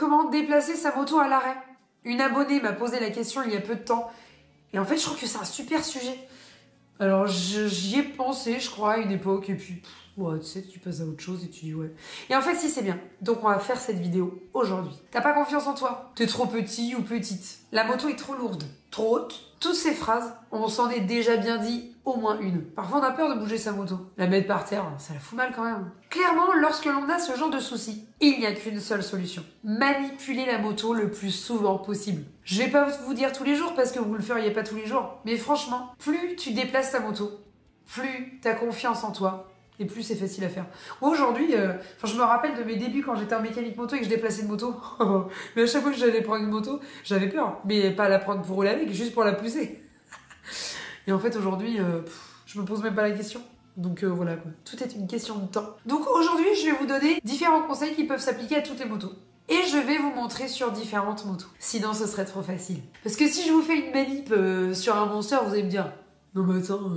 comment déplacer sa moto à l'arrêt. Une abonnée m'a posé la question il y a peu de temps. Et en fait, je trouve que c'est un super sujet. Alors, j'y ai pensé, je crois, à une époque. Et puis, ouais, tu sais, tu passes à autre chose et tu dis ouais. Et en fait, si, c'est bien. Donc, on va faire cette vidéo aujourd'hui. T'as pas confiance en toi? T'es trop petit ou petite? La moto est trop lourde? Trop haute? Toutes ces phrases, on s'en est déjà bien dit au moins une. Parfois, on a peur de bouger sa moto. La mettre par terre, ça la fout mal quand même. Clairement, lorsque l'on a ce genre de soucis, il n'y a qu'une seule solution. Manipuler la moto le plus souvent possible. Je vais pas vous dire tous les jours parce que vous le feriez pas tous les jours. Mais franchement, plus tu déplaces ta moto, plus t'as confiance en toi. Et plus c'est facile à faire. Moi aujourd'hui, je me rappelle de mes débuts quand j'étais en mécanique moto et que je déplaçais une moto. Mais à chaque fois que j'allais prendre une moto, j'avais peur. Mais pas la prendre pour rouler avec, juste pour la pousser. Et en fait aujourd'hui, je me pose même pas la question. Donc voilà quoi. Tout est une question de temps. Donc aujourd'hui, je vais vous donner différents conseils qui peuvent s'appliquer à toutes les motos. Et je vais vous montrer sur différentes motos. Sinon, ce serait trop facile. Parce que si je vous fais une manip sur un monster, vous allez me dire « Non mais attends,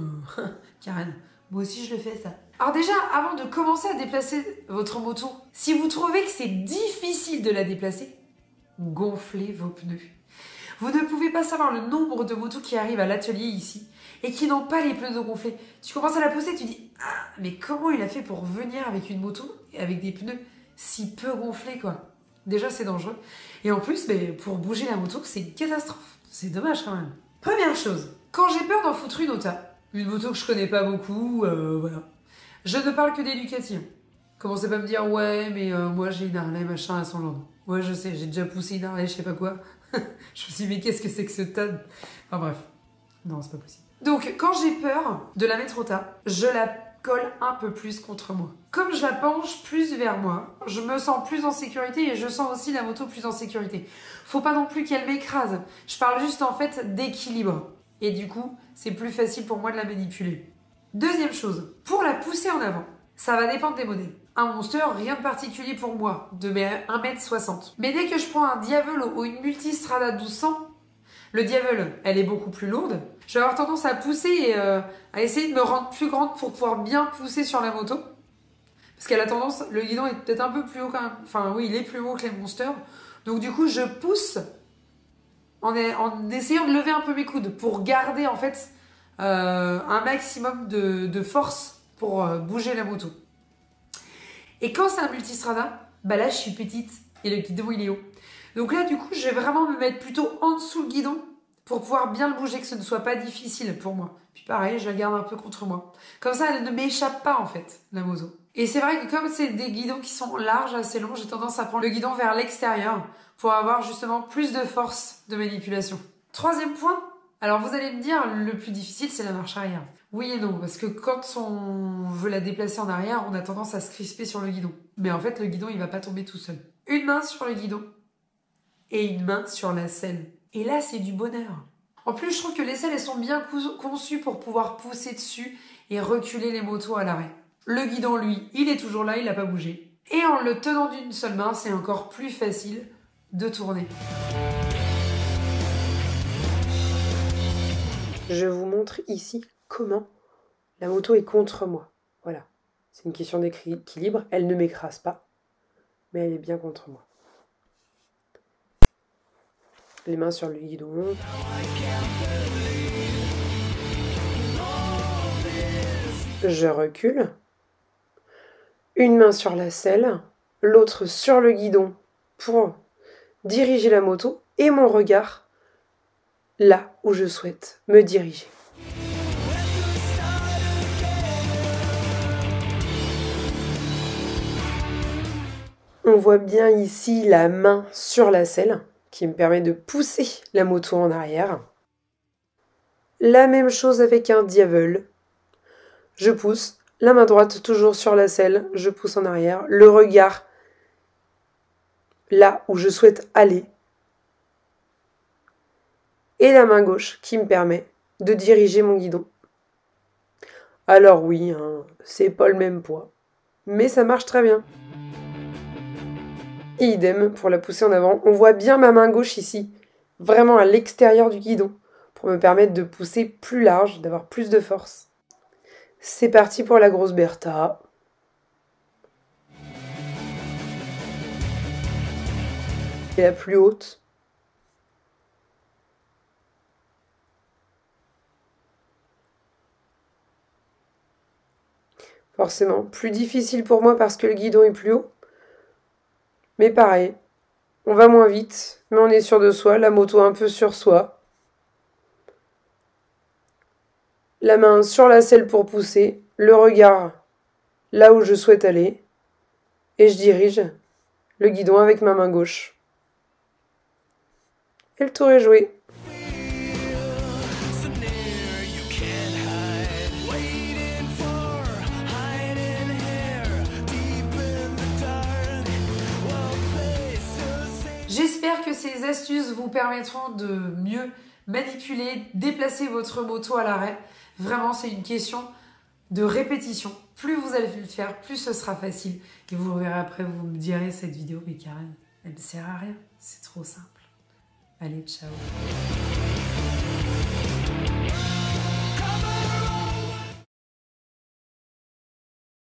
Karen, moi aussi je le fais ça. » Alors déjà, avant de commencer à déplacer votre moto, si vous trouvez que c'est difficile de la déplacer, gonflez vos pneus. Vous ne pouvez pas savoir le nombre de motos qui arrivent à l'atelier ici et qui n'ont pas les pneus gonflés. Tu commences à la pousser, tu dis « Ah, mais comment il a fait pour venir avec une moto et avec des pneus si peu gonflés quoi ?» Déjà, c'est dangereux. Et en plus, pour bouger la moto, c'est une catastrophe. C'est dommage quand même. Première chose, quand j'ai peur d'en foutre une au tas, une moto que je connais pas beaucoup, voilà. Je ne parle que des Ducati. Commencez pas à me dire, ouais, mais moi j'ai une Harley, machin, à son genre. Ouais, je sais, j'ai déjà poussé une Harley, je sais pas quoi. Je me suis dit, mais qu'est-ce que c'est que ce tas? Enfin bref. Non, c'est pas possible. Donc, quand j'ai peur de la mettre au tas, je la colle un peu plus contre moi. Comme je la penche plus vers moi, je me sens plus en sécurité et je sens aussi la moto plus en sécurité. Faut pas non plus qu'elle m'écrase. Je parle juste en fait d'équilibre. Et du coup, c'est plus facile pour moi de la manipuler. Deuxième chose, pour la pousser en avant, ça va dépendre des modèles. Un Monster, rien de particulier pour moi, de mes 1m60. Mais dès que je prends un Diavel ou une Multistrada 1200, le Diavel, elle est beaucoup plus lourde. Je vais avoir tendance à pousser et à essayer de me rendre plus grande pour pouvoir bien pousser sur la moto. Parce qu'elle a tendance, le guidon est peut-être un peu plus haut quand même. Enfin oui, il est plus haut que les Monsters. Donc du coup, je pousse en essayant de lever un peu mes coudes pour garder en fait un maximum de force pour bouger la moto. Et quand c'est un Multistrada, bah là je suis petite et le guidon il est haut. Donc là du coup je vais vraiment me mettre plutôt en dessous le guidon pour pouvoir bien le bouger, que ce ne soit pas difficile pour moi. Puis pareil, je la garde un peu contre moi. Comme ça elle ne m'échappe pas en fait, la moto. Et c'est vrai que comme c'est des guidons qui sont larges, assez longs, j'ai tendance à prendre le guidon vers l'extérieur pour avoir justement plus de force de manipulation. Troisième point, alors vous allez me dire, le plus difficile c'est la marche arrière. Oui et non, parce que quand on veut la déplacer en arrière, on a tendance à se crisper sur le guidon. Mais en fait, le guidon, il va pas tomber tout seul. Une main sur le guidon et une main sur la selle. Et là, c'est du bonheur. En plus, je trouve que les selles, elles sont bien conçues pour pouvoir pousser dessus et reculer les motos à l'arrêt. Le guidon, lui, il est toujours là, il n'a pas bougé. Et en le tenant d'une seule main, c'est encore plus facile de tourner. Je vous montre ici comment la moto est contre moi. Voilà, c'est une question d'équilibre. Elle ne m'écrase pas, mais elle est bien contre moi. Les mains sur le guidon. Je recule. Une main sur la selle, l'autre sur le guidon pour diriger la moto et mon regard là où je souhaite me diriger. On voit bien ici la main sur la selle qui me permet de pousser la moto en arrière. La même chose avec un Diavel. Je pousse, la main droite toujours sur la selle, je pousse en arrière, le regard là où je souhaite aller. Et la main gauche qui me permet de diriger mon guidon. Alors oui, hein, c'est pas le même poids, mais ça marche très bien. Et idem pour la pousser en avant. On voit bien ma main gauche ici, vraiment à l'extérieur du guidon, pour me permettre de pousser plus large, d'avoir plus de force. C'est parti pour la grosse Bertha. est la plus haute. Forcément, plus difficile pour moi parce que le guidon est plus haut. Mais pareil, on va moins vite, mais on est sûr de soi, la moto un peu sur soi. La main sur la selle pour pousser, le regard là où je souhaite aller, et je dirige le guidon avec ma main gauche. Et le tour est joué. J'espère que ces astuces vous permettront de mieux manipuler, déplacer votre moto à l'arrêt. Vraiment, c'est une question de répétition. Plus vous allez le faire, plus ce sera facile. Et vous le verrez après, vous me direz cette vidéo, mais Karen, elle ne sert à rien. C'est trop simple. Allez, ciao.